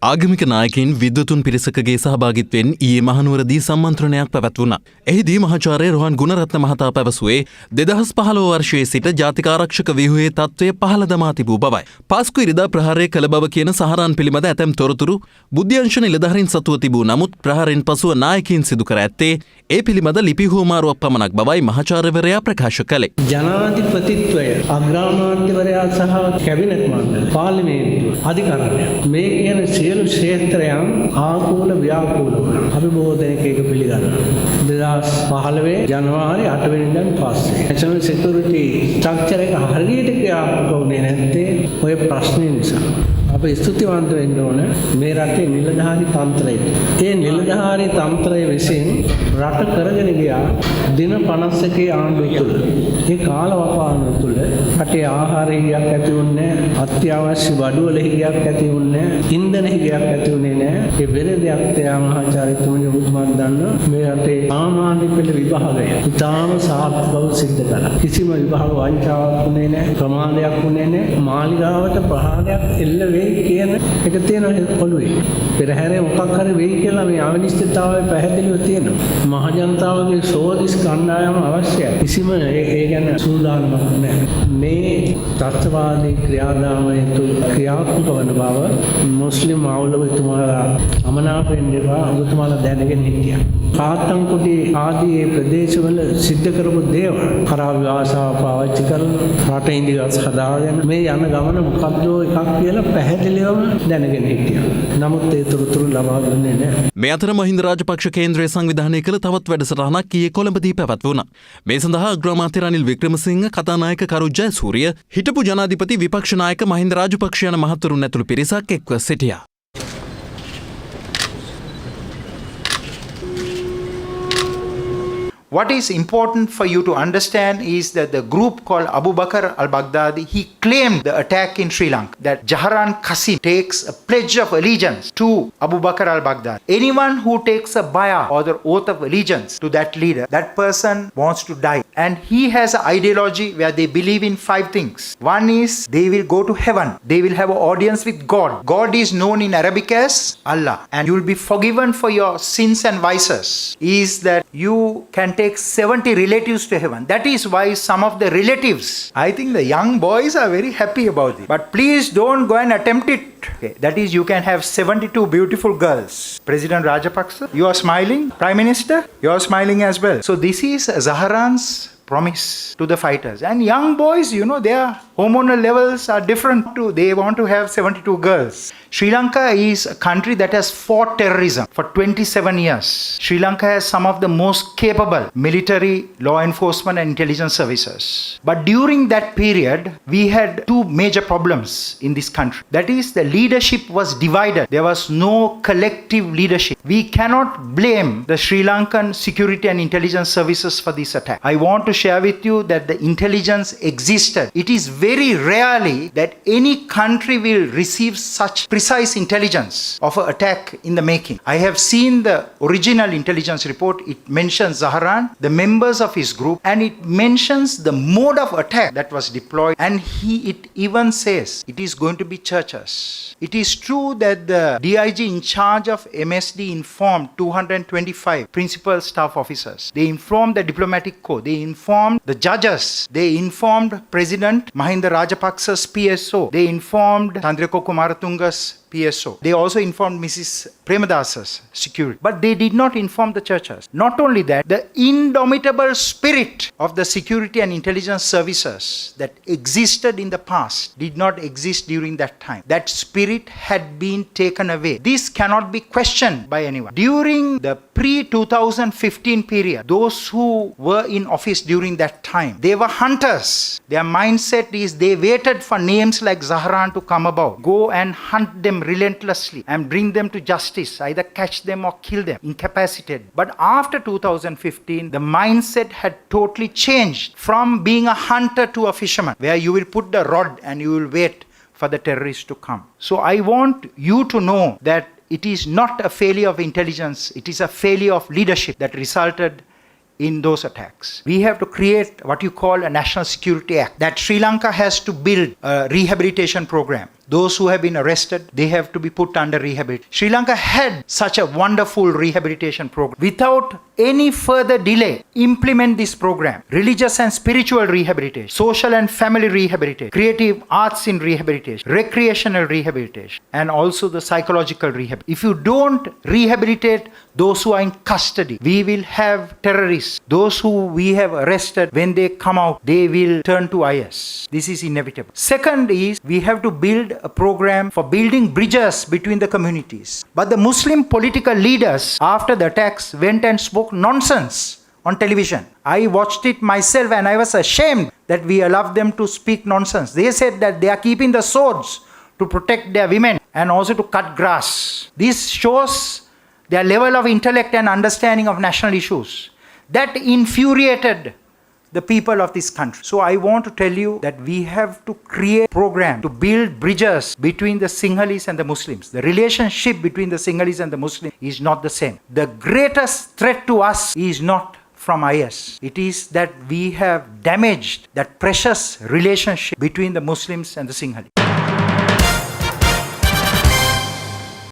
ආගමික නායකයින් විද්වතුන් පිරිසකගේ සහභාගිත්වයෙන් ඊයේ මහනුවරදී සම්මන්ත්‍රණයක් පැවැත්වුණා. එහිදී මහාචාර්ය රෝහන් ගුණරත්න මහතා පැවසුවේ 2015 වර්ෂයේ සිට ජාතික ආරක්ෂක ව්‍යුහයේ තත්ත්වය පහළ දමා තිබූ බවයි. පාස්කු ඉරිදා ප්‍රහාරය කළ බව කියන සහරාන් පිළිබඳ ඇතැම් තොරතුරු බුද්ධ්‍යංශ නිලධාරීන් සතුව තිබූ නමුත් ප්‍රහාරයෙන් පසුව නායකයින් සිදු කර ඇත්තේ ඒ පිළිබඳ ලිපි හුවමාරුවක් පමණක් බවයි මහාචාර්යවරයා ප්‍රකාශ කළේ. ජනාධිපතිත්වය අග්‍රාමාත්‍යවරයා සහ කැබිනට් මණ්ඩල පාර්ලිමේන්තුව අධිකරණය මේ කියන සියලු ක්ෂේත්‍රයන් ආකූල ව්‍යාකූලව අභිබෝධනයක පිළිගන්නවා. 2015 ජනවාරි 8 වෙනිදාන් පස්සේ නැෂනල් සිකියුරිටි ස්ට්‍රක්චර් එක හරියට ක්‍රියාත්මක වුණේ නැත්තේ ඔය ප්‍රශ්නේ නිසා. අපි ස්තුතිවන්ත වෙන්න ඕන මේ රටේ නිලධාරී තන්ත්‍රයට. ඒ නිලධාරී තන්ත්‍රය විසින් රට කරගෙන ගියා දින 51 ආණ්ඩුව තුළ. මේ කාලවකවානුව තුළ රටේ ආහාර හිගයක් ඇති වුණේ නැහැ, අත්‍යවශ්‍ය බඩුවල හිගයක් ඇති වුණේ නැහැ, ඉන්ධන හිගයක් ඇති වුණේ නැහැ. ඒ වෙලෙදයක් තියා මහාචාර්යතුමනි ඔබතුමාත් දන්නවා මේ රටේ සාමාන්‍ය පෙළ විභාගය ඉතාම සාර්ථක බව සිද්ධ කළා. කිසිම විභාග වංචාවක් වුණේ නැහැ, ප්‍රමාදයක් වුණේ නැහැ. මාලිගාවට ප්‍රහාරයක් එල්ල වෙයි කියන එක තියෙනවා පොළුවේ. පෙරහැරේ මොකක් හරි වෙයි කියලා මේ අවිනිශ්චිතතාවය පැහැදිලිව තියෙනවා. මහ ජනතාවගේ සෝදිස් කණ්ඩායම අවශ්‍යයි. කිසිම ඒ ගැන සූදානමක් නැහැ. මේ ත්‍ස්තවාදී ක්‍රියාදාමය තුළ ක්‍රියාත්මක වන බව මුස්ලිම් මවුලවතුමාලා අමනාපෙන් දෙපා ඔබතුමාලා දැනගෙන හිටියා. කාත්තන්කුටි ආදී මේ ප්‍රදේශවල සිද්ධ කරපු දේවල් කරා විවාසාව පාවිච්චි කරලා රට ඉන්දියාස් හදාගෙන මේ යන ගමන මොකක්ද එකක් කියලා පැහැදිලිවම දැනගෙන හිටියා. නමුත් ඒ තොරතුරු ලබා දුන්නේ නැහැ. මේ අතර මහින්ද රාජපක්ෂ කේන්ද්‍රය සංවිධානය කළ තවත් වැඩසටහනක් ඊයේ කොළඹදී පැවැත්වුණා. මේ සඳහා අග්‍රාමාත්‍ය රනිල් වික්‍රමසිංහ, කතානායක කරු ජයසූරිය, හිටපු ජනාධිපති විපක්ෂ නායක මහින්ද රාජපක්ෂ යන මහතුරුන් ඇතුළු පිරිසක් එක්ව සිටියා. What is important for you to understand is that the group called Abu Bakr al-Baghdadi, he claimed the attack in Sri Lanka, that Jahran Qasim takes a pledge of allegiance to Abu Bakr al-Baghdadi. Anyone who takes a bay'ah or the oath of allegiance to that leader, that person wants to die. And he has an ideology where they believe in 5 things. One is they will go to heaven. They will have an audience with God. God is known in Arabic as Allah. And you will be forgiven for your sins and vices. Is that you can take 70 relatives to heaven. That is why some of the relatives, I think the young boys are very happy about it. But please don't go and attempt it. Okay. That is, you can have 72 beautiful girls. President Rajapaksa, you are smiling. Prime Minister, you are smiling as well. So this is Zahran's promise to the fighters. And young boys, you know, their hormonal levels are different too. They want to have 72 girls. Sri Lanka is a country that has fought terrorism for 27 years. Sri Lanka has some of the most capable military, law enforcement and intelligence services. But during that period, we had 2 major problems in this country. That is, the leadership was divided. There was no collective leadership. We cannot blame the Sri Lankan security and intelligence services for this attack. I want to share with you that the intelligence existed. It is very rarely that any country will receive such precise intelligence of an attack in the making. I have seen the original intelligence report. It mentions Zahran, the members of his group, and it mentions the mode of attack that was deployed, and it even says it is going to be churches. It is true that the DIG in charge of MSD informed 225 principal staff officers. They informed the diplomatic corps. They informed the judges. They informed President Mahinda Rajapaksa's PSO. They informed Chandrika Kumaratunga's PSO. They also informed Mrs. Premadasa's security. But they did not inform the churches. Not only that, the indomitable spirit of the security and intelligence services that existed in the past did not exist during that time. That spirit had been taken away. This cannot be questioned by anyone. During the pre-2015 period, those who were in office during that time, they were hunters. Their mindset is they waited for names like Zahran to come about. Go and hunt them relentlessly and bring them to justice, either catch them or kill them, incapacitated. But after 2015, the mindset had totally changed from being a hunter to a fisherman, where you will put the rod and you will wait for the terrorists to come. So I want you to know that it is not a failure of intelligence, it is a failure of leadership that resulted in those attacks. We have to create what you call a National Security Act, that Sri Lanka has to build a rehabilitation program. Those who have been arrested, they have to be put under rehabilitation. Sri Lanka had such a wonderful rehabilitation program. Without any further delay, implement this program. Religious and spiritual rehabilitation, social and family rehabilitation, creative arts in rehabilitation, recreational rehabilitation, and also the psychological rehabilitation. If you don't rehabilitate those who are in custody, we will have terrorists. Those who we have arrested, when they come out, they will turn to IS. This is inevitable. Second is, we have to build a program for building bridges between the communities. But the Muslim political leaders, after the attacks, went and spoke nonsense on television. I watched it myself and I was ashamed that we allowed them to speak nonsense. They said that they are keeping the swords to protect their women and also to cut grass. This shows their level of intellect and understanding of national issues. That infuriated the people of this country. So I want to tell you that we have to create a program to build bridges between the Sinhalese and the Muslims. The relationship between the Sinhalese and the Muslims is not the same. The greatest threat to us is not from IS. It is that we have damaged that precious relationship between the Muslims and the Sinhalese.